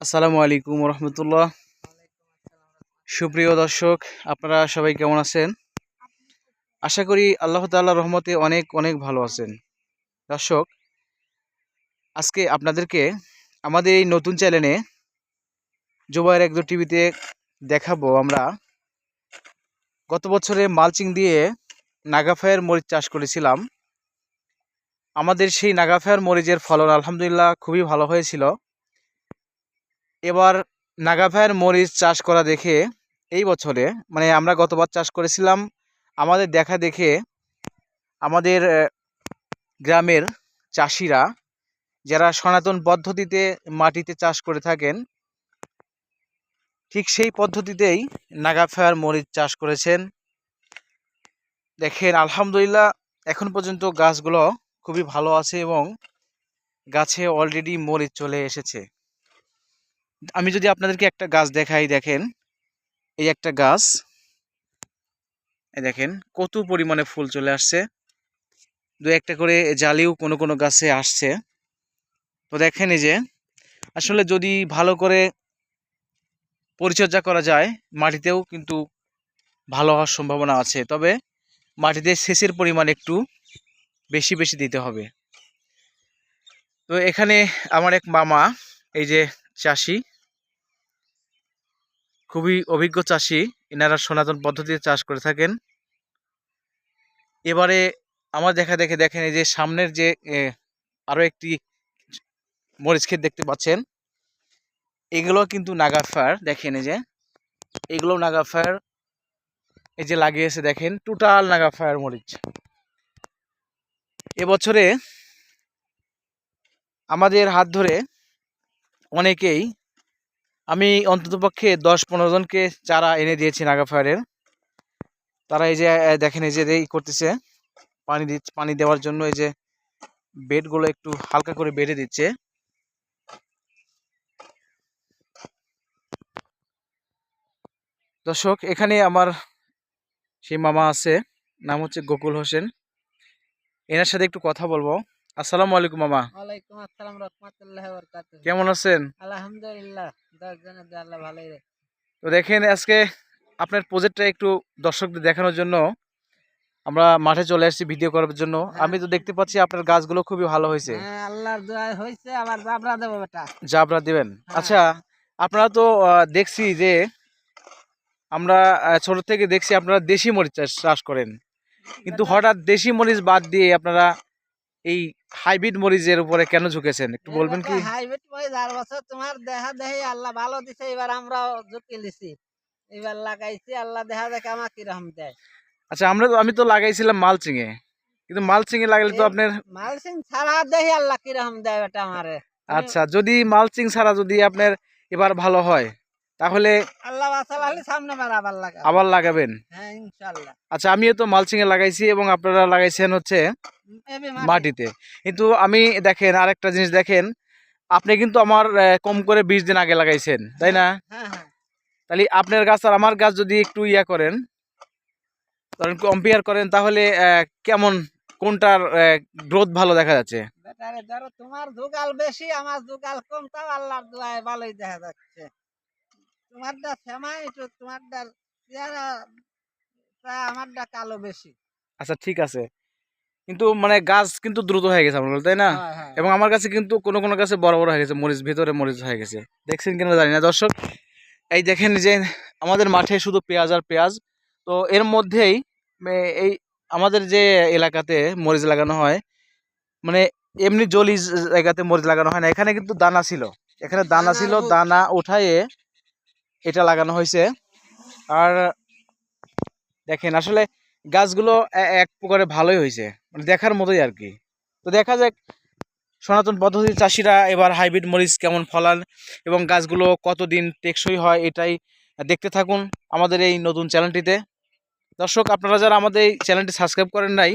আসসালামু আলাইকুম রহমতুল্লাহ। সুপ্রিয় দর্শক, আপনারা সবাই কেমন আছেন? আশা করি আল্লাহ তাআলার রহমতে অনেক অনেক ভালো আছেন। দর্শক, আজকে আপনাদেরকে আমাদের এই নতুন চ্যানেলে জুবায়ের একদো টিভিতে দেখাবো আমরা গত বছরে মালচিং দিয়ে নাগাফায়ের মরিচ চাষ করেছিলাম। আমাদের সেই নাগাফায়ের মরিচের ফলন আলহামদুলিল্লাহ খুবই ভালো হয়েছিল। এবার নাগাফায়ের মরিচ চাষ করা দেখে এই বছরে আমরা গতবার চাষ করেছিলাম, আমাদের দেখা দেখে আমাদের গ্রামের চাষিরা যারা সনাতন পদ্ধতিতে মাটিতে চাষ করে থাকেন, ঠিক সেই পদ্ধতিতেই নাগাফায়ার মরিচ চাষ করেছেন। দেখেন আলহামদুলিল্লাহ এখন পর্যন্ত গাছগুলো খুবই ভালো আছে এবং গাছে অলরেডি মরিচ চলে এসেছে। আমি যদি আপনাদেরকে একটা গাছ দেখাই, দেখেন এই একটা গাছ, দেখেন কত পরিমাণে ফুল চলে আসছে। দু একটা করে জালিও কোনো কোনো গাছে আসছে। তো দেখেন এই যে আসলে যদি ভালো করে পরিচর্যা করা যায় মাটিতেও কিন্তু ভালো হওয়ার সম্ভাবনা আছে, তবে মাটিতে সেচের পরিমাণ একটু বেশি বেশি দিতে হবে। তো এখানে আমার এক মামা, এই যে চাষি, খুবই অভিজ্ঞ চাষি, এনারা সনাতন পদ্ধতিতে চাষ করে থাকেন। এবারে আমার দেখা দেখে দেখেন এই যে সামনের যে আরও একটি মরিচ ক্ষেত দেখতে পাচ্ছেন, এগুলো কিন্তু নাগাফায়ার। দেখেন এই যে এগুলো নাগাফায়ার, এই যে লাগিয়েছে দেখেন টোটাল নাগাফায়ার মরিচ। এবছরে আমাদের হাত ধরে অনেকেই, আমি অন্ততপক্ষে 10-15 জনকে চারা এনে দিয়েছি নাগাফায়ারের। তারা এই যে দেখেন এই যে এই করতেছে পানি দেওয়ার জন্য এই যে বেডগুলো একটু হালকা করে বেঁধে দিচ্ছে। দর্শক, এখানে আমার সেই মামা আছে, নাম হচ্ছে গোকুল হোসেন, এনার সাথে একটু কথা বলবো। আসসালামু আলাইকুম মামা। ওয়ালাইকুম আসসালাম রাহমাতুল্লাহি ওয়া বারাকাতুহু। কেমন আছেন? আলহামদুলিল্লাহ, 10 জনের দিয়ে আল্লাহ ভালোই রে। তো দেখেন আজকে আপনার প্রজেক্টটা একটু দর্শকদের দেখানোর জন্য আমরা মাঠে চলে আসছি ভিডিও করার জন্য। আমি তো দেখতে পাচ্ছি আপনার গাছগুলো খুবই ভালো হয়েছে। হ্যাঁ, আল্লাহর দোয়ায় হইছে, আবার জাবরা দেব বেটা। জাবরা দিবেন? আচ্ছা, আপনারা তো দেখছি যে আমরা ছোট থেকে দেখছি আপনারা দেশি মরিচ চাষ করেন, কিন্তু হঠাৎ দেশি মরিচ বাদ দিয়ে আপনারা এই হাইব্রিড মরিচের উপরে কেন ঝুঁকেছেন একটু বলবেন কি? হাইব্রিড মরিচ আর বছর তোমার দেখা দেখি আল্লাহ ভালো দিছে, এবার আমরাও ঝুঁকি লিছি, এবার লাগাইছি, আল্লাহ দেখা দেখে আমার কিরকম দেয়। আচ্ছা, আমি তো লাগাইছিলাম মালচিং এ, কিন্তু মালচিং এ লাগালে তো আপনার মালচিং ছাড়া দেখি আল্লাহ কিরকম দেয় বেটা আমারে। আচ্ছা, যদি মালচিং ছাড়া যদি আপনার এবার ভালো হয় তাহলে আল্লাহ বাঁচালে সামনে বার আবার লাগাবেন? হ্যাঁ, ইনশাআল্লাহ। আচ্ছা, আমিও তো মালচিং এ লাগাইছি এবং আপনারা লাগাইছেন হচ্ছে মাটিতে। কিন্তু আমি দেখেন আরেকটা জিনিস দেখেন, আপনি কিন্তু আমার কম করে 20 দিন আগে লাগাইছেন, তাই না? হ্যাঁ হ্যাঁ, তাহলে আপনার গাছ আর আমার গাছ যদি একটু ইয়া করেন, ধরেন কম্পেয়ার করেন, তাহলে কেমন, কোনটার গ্রোথ ভালো দেখা যাচ্ছে? বেটারে ধরো তোমার যুগাল বেশি, আমার যুগাল কম, তাও আল্লাহর দোয়ায় ভালোই দেখা যাচ্ছে। তোমারটা সেমাই তো, তোমারটা চেহারা প্রায় আমারটা কালো বেশি। আচ্ছা ঠিক আছে, কিন্তু গাছ কিন্তু দ্রুত হয়ে গেছে আমার, তাই না? হ্যাঁ হ্যাঁ, এবং আমার কাছে কিন্তু কোনো কোনো গাছে বড় বড় হয়ে গেছে মরিচ, ভিতরে মরিচ হয়ে গেছে। দেখছেন কিনা জানি না দর্শক, এই দেখেন যে আমাদের মাঠে শুধু পেঁয়াজ আর পেঁয়াজ। তো এর মধ্যেই এই আমাদের যে এলাকাতে মরিচ লাগানো হয়, মানে এমনি জলি জায়গাতে মরিচ লাগানো হয় না, এখানে কিন্তু দানা ছিল, এখানে দানা ছিল, দানা উঠায়ে এটা লাগানো হয়েছে। আর দেখেন আসলে গাছগুলো এক প্রকারে ভালোই হয়েছে, দেখার মতোই আর কি। তো দেখা যাক সনাতন পদ্ধতির চাষিরা এবার হাইব্রিড মরিচ কেমন ফলান এবং গাছগুলো কতদিন টেকসই হয়, এটাই দেখতে থাকুন আমাদের এই নতুন চ্যানেলটিতে। দর্শক, আপনারা যারা আমাদের এই চ্যানেলটি সাবস্ক্রাইব করেন নাই,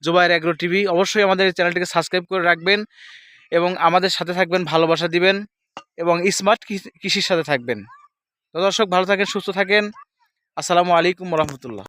জুবায়ের এগ্রো টিভি, অবশ্যই আমাদের এই চ্যানেলটিকে সাবস্ক্রাইব করে রাখবেন এবং আমাদের সাথে থাকবেন, ভালোবাসা দিবেন এবং স্মার্ট কৃষির সাথে থাকবেন। তো দর্শক, ভালো থাকেন, সুস্থ থাকেন। আসসালামু আলাইকুম রহমতুল্লাহ।